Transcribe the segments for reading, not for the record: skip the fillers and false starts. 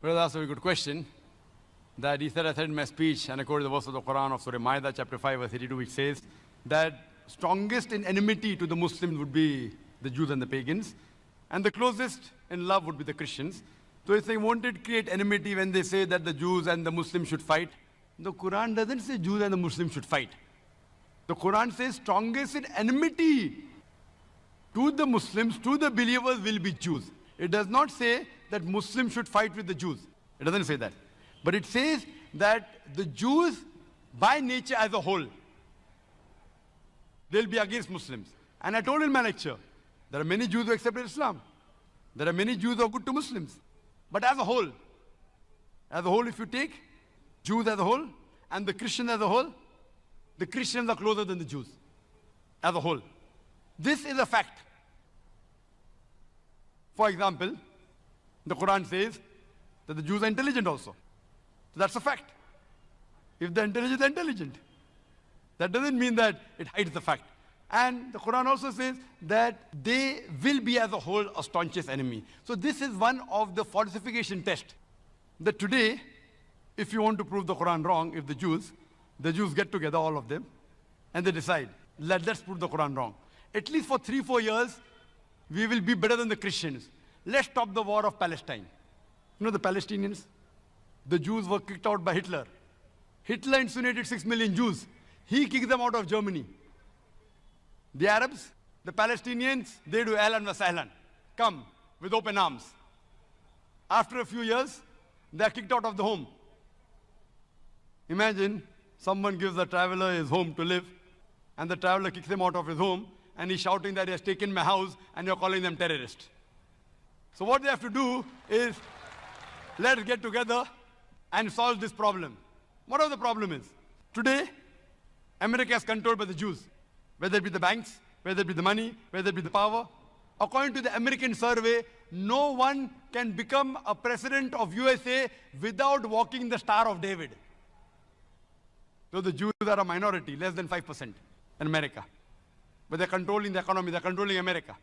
Brother asked a very good question. That he said, I said in my speech, and I quoted the verse of the Quran of Surah Ma'idah, chapter 5, verse 82, which says that strongest in enmity to the Muslims would be the Jews and the pagans, and the closest in love would be the Christians. So if they wanted to create enmity when they say that the Jews and the Muslims should fight, the Quran doesn't say Jews and the Muslims should fight. The Quran says strongest in enmity to the Muslims, to the believers will be Jews. It does not say that Muslims should fight with the Jews. It doesn't say that. But it says that the Jews, by nature as a whole, they'll be against Muslims. And I told in my lecture, there are many Jews who accepted Islam. There are many Jews who are good to Muslims. But as a whole, if you take Jews as a whole and the Christians as a whole, the Christians are closer than the Jews as a whole. This is a fact. For example, the Quran says that the Jews are intelligent also. So that's a fact. If they're intelligent, they're intelligent. That doesn't mean that it hides the fact. And the Quran also says that they will be as a whole a staunchest enemy. So this is one of the falsification tests. That today, if you want to prove the Quran wrong, if the Jews get together, all of them, and they decide, let's prove the Quran wrong. At least for 3-4 years, we will be better than the Christians. Let's stop the war of Palestine. You know the Palestinians? The Jews were kicked out by Hitler. Hitler incinerated 6 million Jews. He kicked them out of Germany. The Arabs, the Palestinians, they do ahlan wa sahlan. Come with open arms. After a few years, they are kicked out of the home. Imagine someone gives a traveler his home to live, and the traveler kicks him out of his home, and he's shouting that he has taken my house, and you're calling them terrorists. So what they have to do is, let's get together and solve this problem. Whatever the problem is. Today, America is controlled by the Jews. Whether it be the banks, whether it be the money, whether it be the power. According to the American survey, no one can become a president of USA without walking the Star of David. So the Jews are a minority, less than 5% in America. But they're controlling the economy, they're controlling America.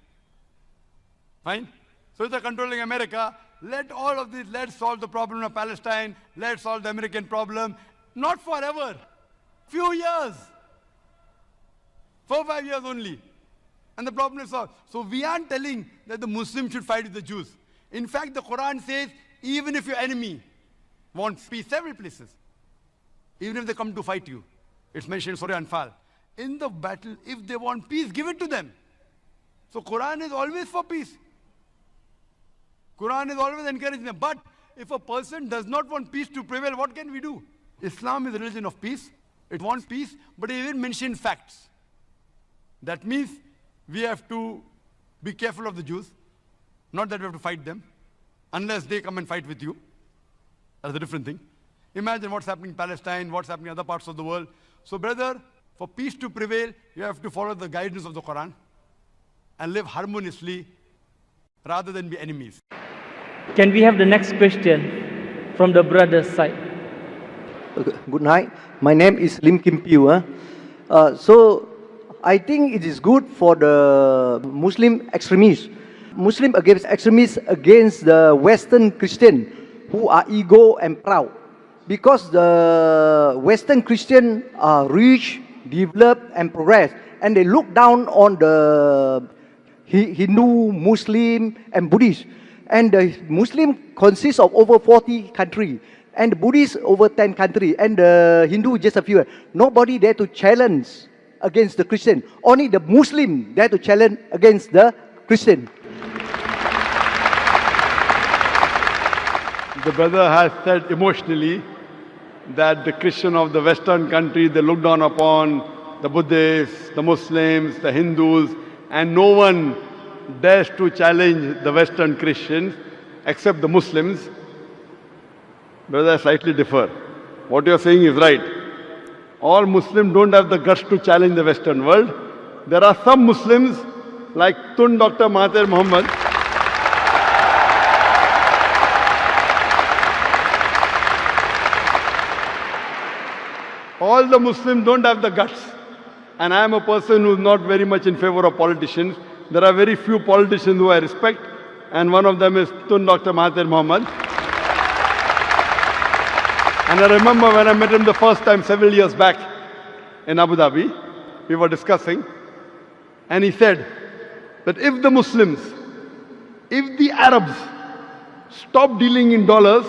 Fine? So if they're controlling America, let all of this, let's solve the problem of Palestine, let's solve the American problem. Not forever. Few years. 4-5 years only. And the problem is solved. So we aren't telling that the Muslims should fight with the Jews. In fact, the Quran says, even if your enemy wants peace, several places, even if they come to fight you, it's mentioned in Surah Anfal, in the battle, if they want peace, give it to them. So Quran is always for peace. Quran is always encouraging them. But if a person does not want peace to prevail, what can we do? Islam is a religion of peace. It wants peace, but it even mentions facts. That means we have to be careful of the Jews. Not that we have to fight them, unless they come and fight with you. That's a different thing. Imagine what's happening in Palestine, what's happening in other parts of the world. So brother, for peace to prevail, you have to follow the guidance of the Quran and live harmoniously rather than be enemies. Can we have the next question from the brother's side? Good night. My name is Lim Kim Piu. So I think it is good for the Muslim extremists, Muslim against extremists against the Western Christian who are ego and proud. Because the Western Christian are rich, developed and progressed, and they look down on the Hindu, Muslim and Buddhist. And the Muslim consists of over 40 countries, and the Buddhist over 10 countries, and the Hindu just a few. Nobody dare to challenge against the Christian. Only the Muslim dare to challenge against the Christian. The brother has said emotionally that the Christian of the Western country, they look down upon the Buddhists, the Muslims, the Hindus, and no one dares to challenge the Western Christians except the Muslims. Brother, I slightly differ. What you are saying is right. All Muslims don't have the guts to challenge the Western world. There are some Muslims like Tun Dr. Mahathir Mohamad. All the Muslims don't have the guts. And I am a person who is not very much in favor of politicians. There are very few politicians who I respect, and one of them is Tun Dr. Mahathir Mohamad. And I remember when I met him the first time several years back in Abu Dhabi, we were discussing, and he said that if the Muslims, if the Arabs stop dealing in dollars,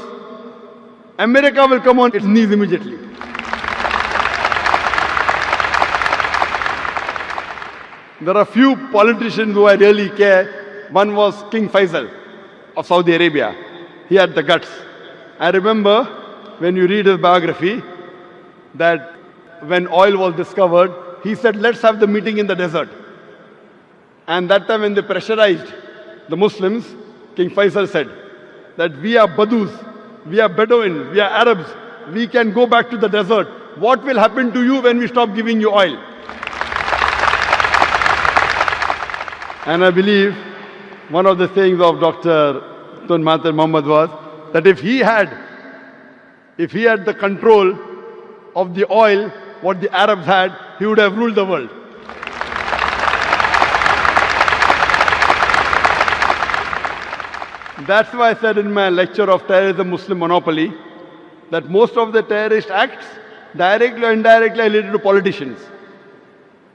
America will come on its knees immediately. There are few politicians who I really care. One was King Faisal of Saudi Arabia. He had the guts. I remember when you read his biography that when oil was discovered, he said, let's have the meeting in the desert. And that time when they pressurized the Muslims, King Faisal said that we are Badus, we are Bedouins, we are Arabs, we can go back to the desert. What will happen to you when we stop giving you oil? And I believe one of the sayings of Dr. Tun Mahathir Mohamad was that if he had the control of the oil, what the Arabs had, he would have ruled the world. That's why I said in my lecture of terrorism, Muslim monopoly, that most of the terrorist acts, directly or indirectly, are related to politicians.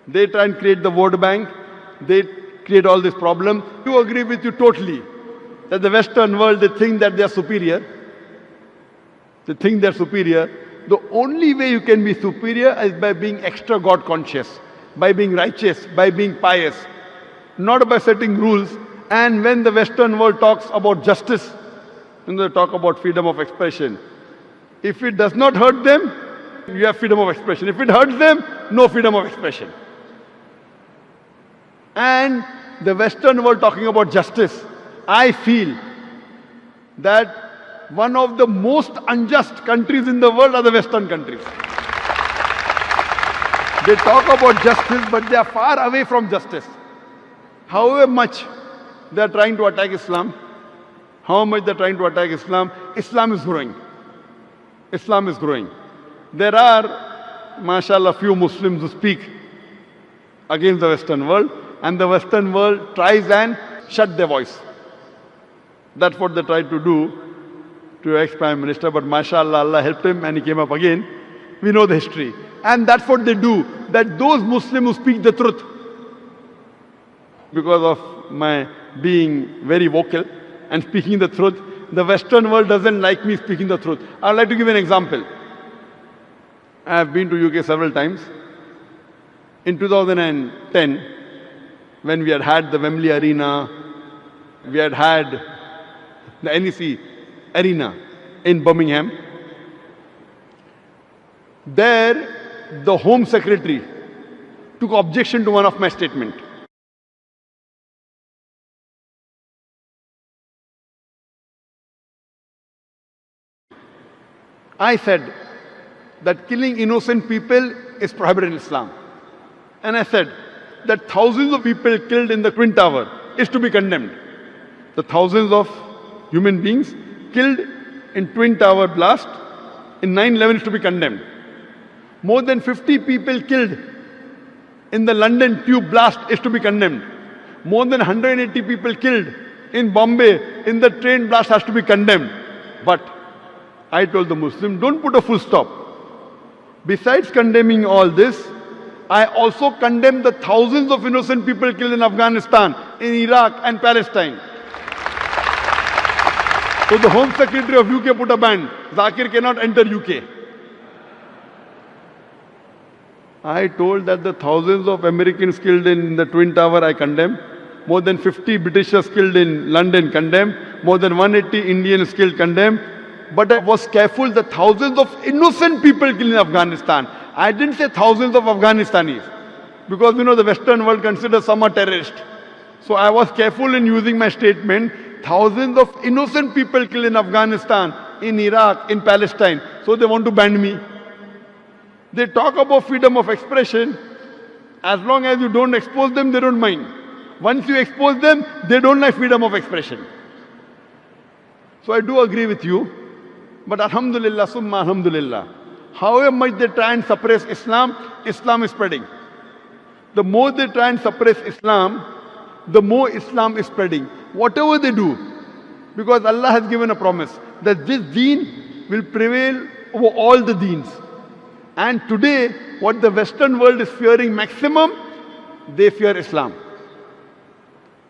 They try and create the vote bank. They create all this problem. I agree with you totally that the Western world, they think that they are superior. They think they're superior. The only way you can be superior is by being extra God conscious, by being righteous, by being pious, not by setting rules. And when the Western world talks about justice, when they talk about freedom of expression, if it does not hurt them, you have freedom of expression. If it hurts them, no freedom of expression. And the Western world talking about justice, I feel that one of the most unjust countries in the world are the Western countries. They talk about justice, but they are far away from justice. However much they are trying to attack Islam, Islam is growing. Islam is growing. There are, mashallah, few Muslims who speak against the Western world, and the Western world tries and shut their voice. That's what they tried to do to ex-Prime Minister, but mashallah, Allah helped him and he came up again. We know the history. And that's what they do, that those Muslims who speak the truth, because of my being very vocal and speaking the truth, the Western world doesn't like me speaking the truth. I'd like to give an example. I have been to UK several times. In 2010, when we had the Wembley Arena, we had the NEC Arena in Birmingham, there the Home Secretary took objection to one of my statements. I said that killing innocent people is prohibited in Islam. And I said that thousands of people killed in the Twin Tower is to be condemned. The thousands of human beings killed in Twin Tower blast in 9/11 is to be condemned. More than 50 people killed in the London tube blast is to be condemned. More than 180 people killed in Bombay in the train blast has to be condemned. But I told the Muslim, don't put a full stop. Besides condemning all this, I also condemn the thousands of innocent people killed in Afghanistan, in Iraq and Palestine. So the Home Secretary of UK put a ban. Zakir cannot enter UK. I told that the thousands of Americans killed in the Twin Tower I condemn. More than 50 Britishers killed in London condemn. More than 180 Indians killed condemn. But I was careful, the thousands of innocent people killed in Afghanistan. I didn't say thousands of Afghanistanis, because the Western world considers some are terrorists. So I was careful in using my statement, thousands of innocent people killed in Afghanistan, in Iraq, in Palestine. So they want to ban me. They talk about freedom of expression. As long as you don't expose them, they don't mind. Once you expose them, they don't like freedom of expression. So I do agree with you. But alhamdulillah, summa alhamdulillah, however much they try and suppress Islam, Islam is spreading. The more they try and suppress Islam, the more Islam is spreading. Whatever they do, because Allah has given a promise that this deen will prevail over all the deens. And today, what the Western world is fearing maximum, they fear Islam.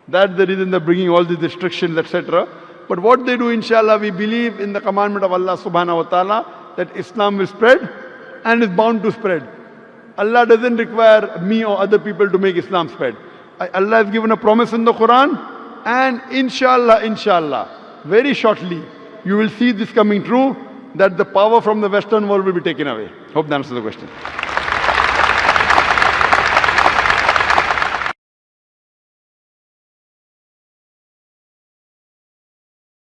That's the reason they're bringing all these restrictions, etc. But what they do, inshallah, we believe in the commandment of Allah subhanahu wa ta'ala that Islam will spread and is bound to spread. Allah doesn't require me or other people to make Islam spread. Allah has given a promise in the Quran, and inshallah, very shortly, you will see this coming true, that the power from the Western world will be taken away. Hope that answers the question.